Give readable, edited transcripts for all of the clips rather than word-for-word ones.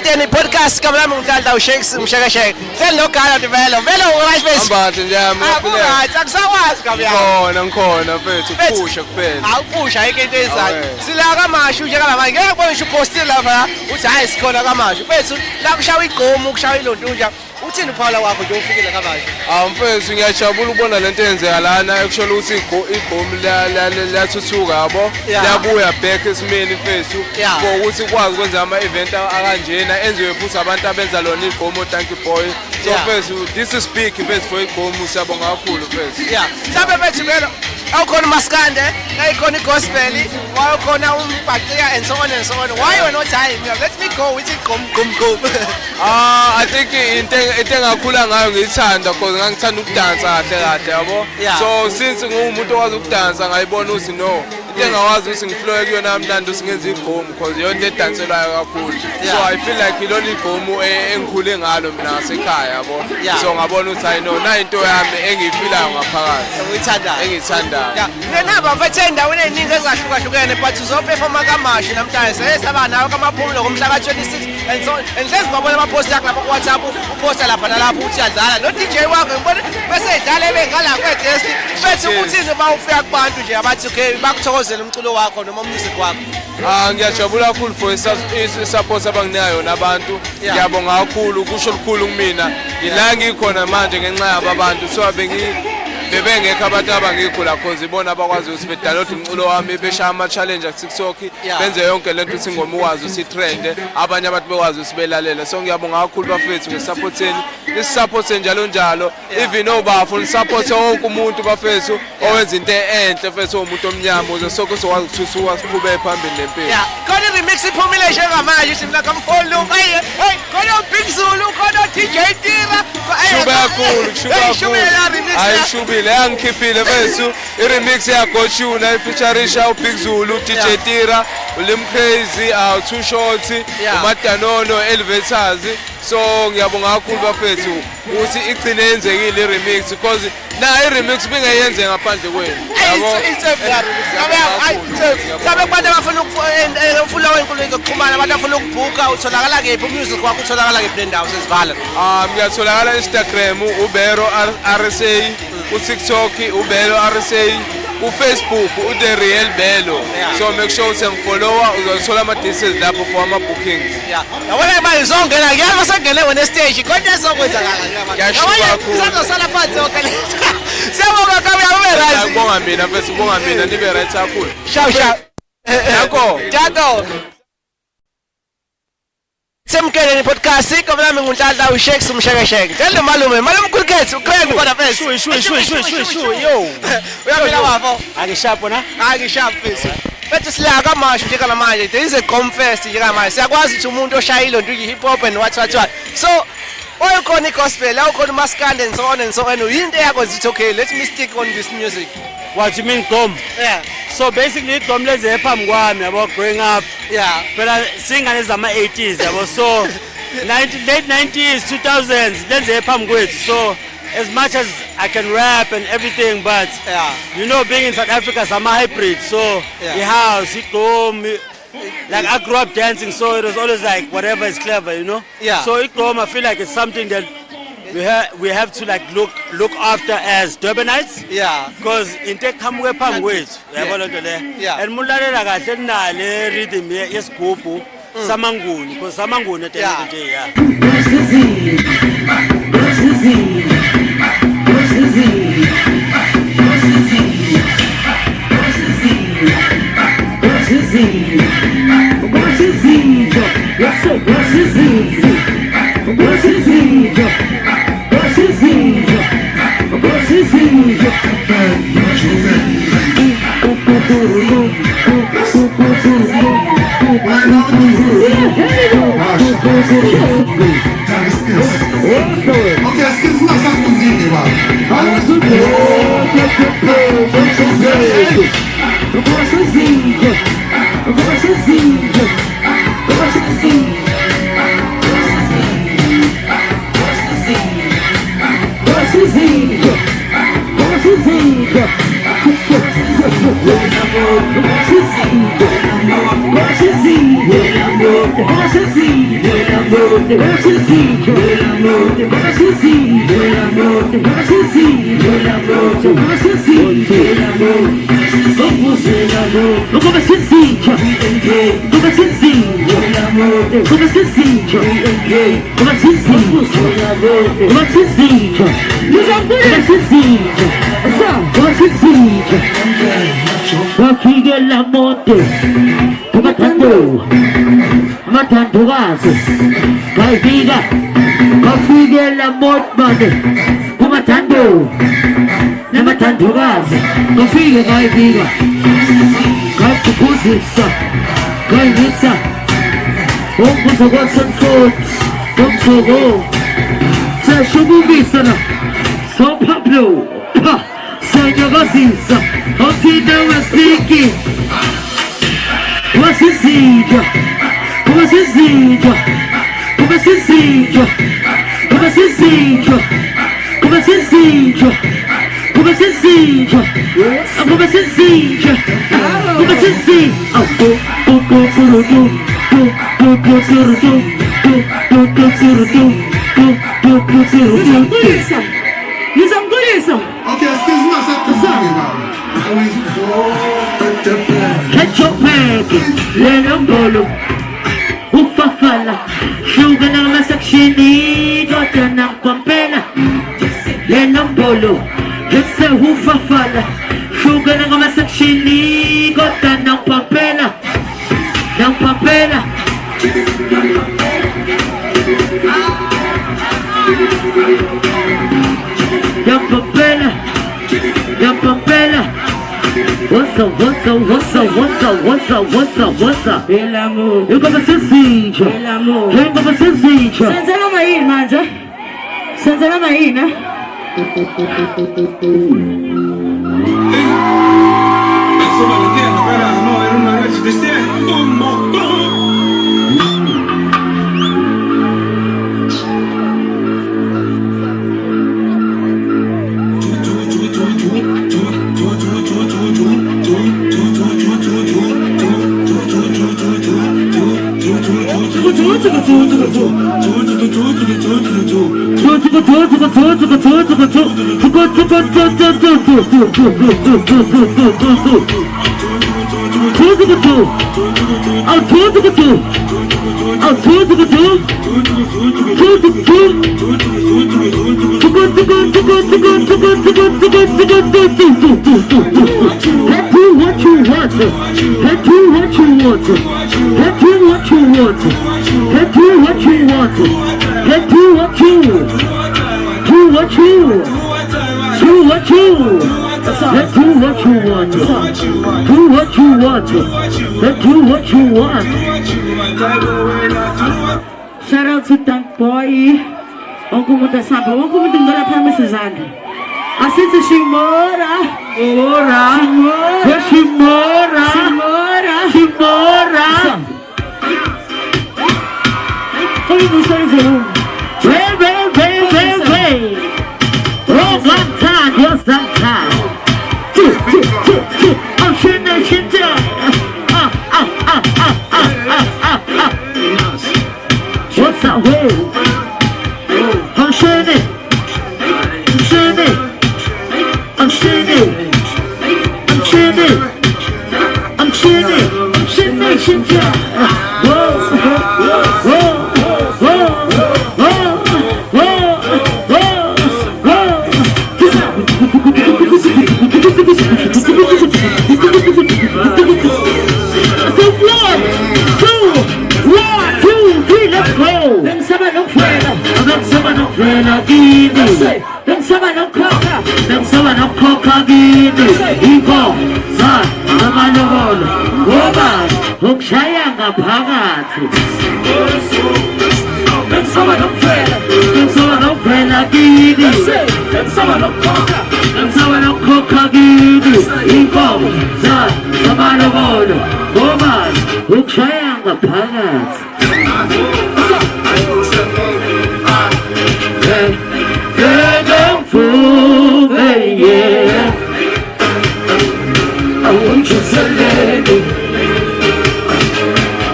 Semketeni podcast kama nami ngithanda uShakes umshekasheke. Senogala Velo. Velo right face. Ambathi njami. Right, akusawazi kabya. Ngikhona mfethu uphusha kuphela. Awuphusha ayike into ezayo. Sila kamashu nje kalamanje ngeke ubone uposti lapha uthi hayi sikhona kamashu. Mfethu la kushawa igqomu kushawa ilontunja. Uthini uphawula wakho nje ufikile kamashu? Mfethu ngiyajabula ukubona lento eyenzeka lana ekushola ukuthi igqomu lathuthuka yabo. Liyabuya back esimeni mfethu. For ukuthi kwazi ukwenza ama event akanjena enziwe futhi abantu abenza lona igqomu Tanky Boy. So mfethu this is big event for igqomu siyabonga kakhulu mfethu. Yeah. Sabe mfethu Velo awukhona uMaskande, ayikhona igospel, wayekhona umbhaqiya and so on and so on. Why you not time? Let me go with igqomu. I think into engakhula ngayo ngiyithanda because ngangithanda ukudansa kahle yabo. So since ngumuntu owazi ukudansa ngayibona ukuthi no into engawazi ukuthi ngiflow kuyona mnandi usingenza igqomu because yonke edanselwayo kakhulu. So I feel like ilona igqomu engikhule ngalo mina ngasekhaya yabo. So ngabona ukuthi I know na into yami engiyifilayo ngaphakathi. Engiyithandayo. Nenaba mfethu endaweni eziningi ezahlukahlukene but uzoperforma kamashu namhlanje sesaba nayo kamaphumulo ngomhla ka26 and so and hlezi ngabona ama-post yakhe lapha ku-WhatsApp uposta lapha nalapho uthi adlala no DJ wakhe ngibona bese edlala ebengala kwedesk mfethu ukuthini uma ufika kubantu nje abathi okay bakuthokozela umculo wakho noma music wakho. Ngiyajabula kakhulu for support abanginayo nabantu. Ngiyabonga kakhulu kusho lukhulu kumina. Ila ngikhona manje ngenxa yabo abantu so bebengekho abantu abangikho la cause ibona abakwazi ukuthi bedownload umculo wami besha ama challenge ku TikTok benze yonke lento ukuthi ingoma ukwazi usi trend abanye abantu bekwazi usibelalela so ngiyabonga kakhulu bafethu ngesupporteni isisupport njalo even obafu support wonke umuntu bafethu owenza into enhle fethu umuntu omnyama uze soko sokwazi ukuthusa siqhubeke phambili lempilo. Khona remix iphumile njengamanje simla kamfolo hey khona Big Zulu khona DJ Tira shuba kakhulu ayishubile yangikhiphile mfethu i-remix yaGochuna ifeaturisha uBig Zulu DJ Tira uLim Crazy Too Short uMadanono Elevators so ngiyabonga kakhulu bafethu ukuthi igcine yenzekile i-remix because na i-remix bingayenze ngaphandle kwenu yabo sabe abantu abafuna ukufuna wenkulumo zokuxhumana abantu abafuna ukubhuka utholakala kephi umusic wakho utholakala kephi lendawo sesivala ngiyatholakala Instagram ubero RSA uTikTok ubelo RSA uFacebook uThe Real Belo so make sure ukuthi ngifollowa uzothola ama details lapho for ama bookings. Yabona imali zongena ngiyaba sengene wena stage kodwa ezokwenzakala ngiyashuka sizosala phansi okale siyabonga kabi ube right ngibonga mina mfethu ngibonga mina nibe right kakhulu shaw yako jato Semketeni podcast kama nami ngithanda uShakes umshekasheke. Tell malume Khulukethu uCraig kodwa first. Shu yo. Uyamila wafo? Akishapo na? Akishapo first. Bethu sila kamashu nje kana manje. There is a confest nje kana manje. Siyakwazi ukuthi umuntu oshayile nto hip hop and what. So oyikhona igospel, awukhona uMaskande and so on and so on. Yinto yakho zithi okay, let me stick on this music. What you mean gqom? Yeah. So basically igqom leze phambi kwami yabo growing up. Yeah. Phela singane zama 80s yabo so late 90s 2000s lenze phambi kwethu so as much as I can rap and everything but you know being in South Africa is a hybrid so the house igqom like I grew up dancing so it was always like whatever is clever you know. So igqom I feel like it's something that we have to like look after as Durbanites because into qhamuke phambi kwethu yabona into le and mulalela kahle nale rhythm yesigubhu samanguni because samanguni at the end of the day Matandugazo, Kaibiga, Kafige la Motbade, Kumatando, Namatandugazo, Kafige Kaibiga, Kaipusisa, Kaibisa, Ombusa Watson Food, Tomsogo, Sashubu Visana, So Pablo, Sanyagasisa, Otina Westiki, what's his siege? What's his siege? What's his siege? What's his siege? What's his siege? What's his siege? What's his siege? What's his siege? Okay, excuse me, Catch your bag, let them go. Ufafala, sugar ng masakshini, gota ng pampela. Let them go. It's a ufafala, sugar ng masakshini, gota ng pampela. Ng pampela. Ng pampela. Ng pampela. What's up? El amor. Eu comecei assim, tio. El amor. Eu comecei assim, tio. Senza la main, mangia. Senza la main, Insomma, lo entiendo, però no, era una noche de este Shout out to Tank Boy. Onko mo ta sabi, onko mo tingala pa mesezana. Asita Shimora. Shimora. Kami mo sa zero. Hey. Oh, one time, yes, one time. Oh, shit. What's that way? I'm shitting.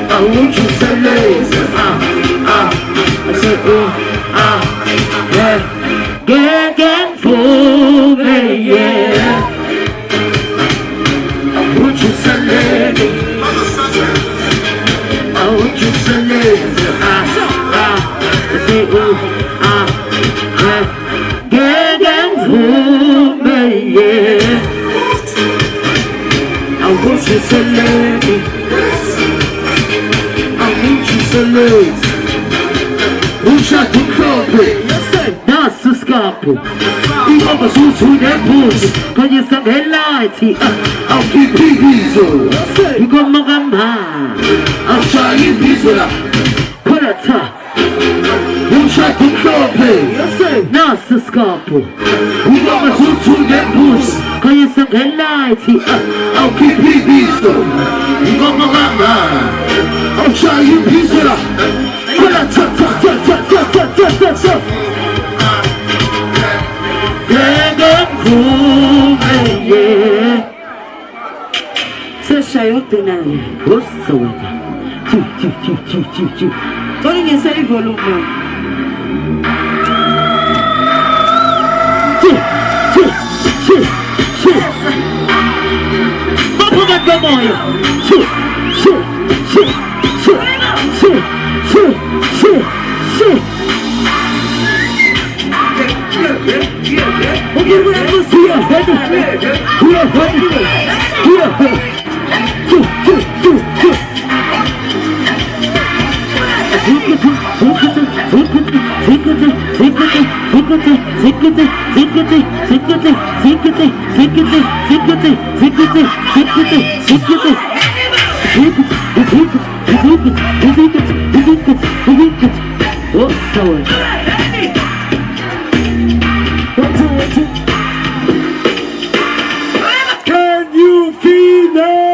I want you to say, ooh, yeah. Gang for me, yeah. Would you select it? Would you select it? Say ooh, yeah. Gang for me, yeah. Would you select it? Would you select it? Who shot the carpet? That's the scalpel. You almost shoot to that bullshit. Cause you're some headlights. I'll keep it easy. You got my man. I'll try you easy. Put a top. Who shot the carpet? That's the scalpel. You almost shoot to that bullshit. Cause you're some headlights. I'll keep it easy. You got my man. I'll try you easy. Put a top. Chayote naye osaweta tolini sali volume Bapuga gamoya Can you feel that?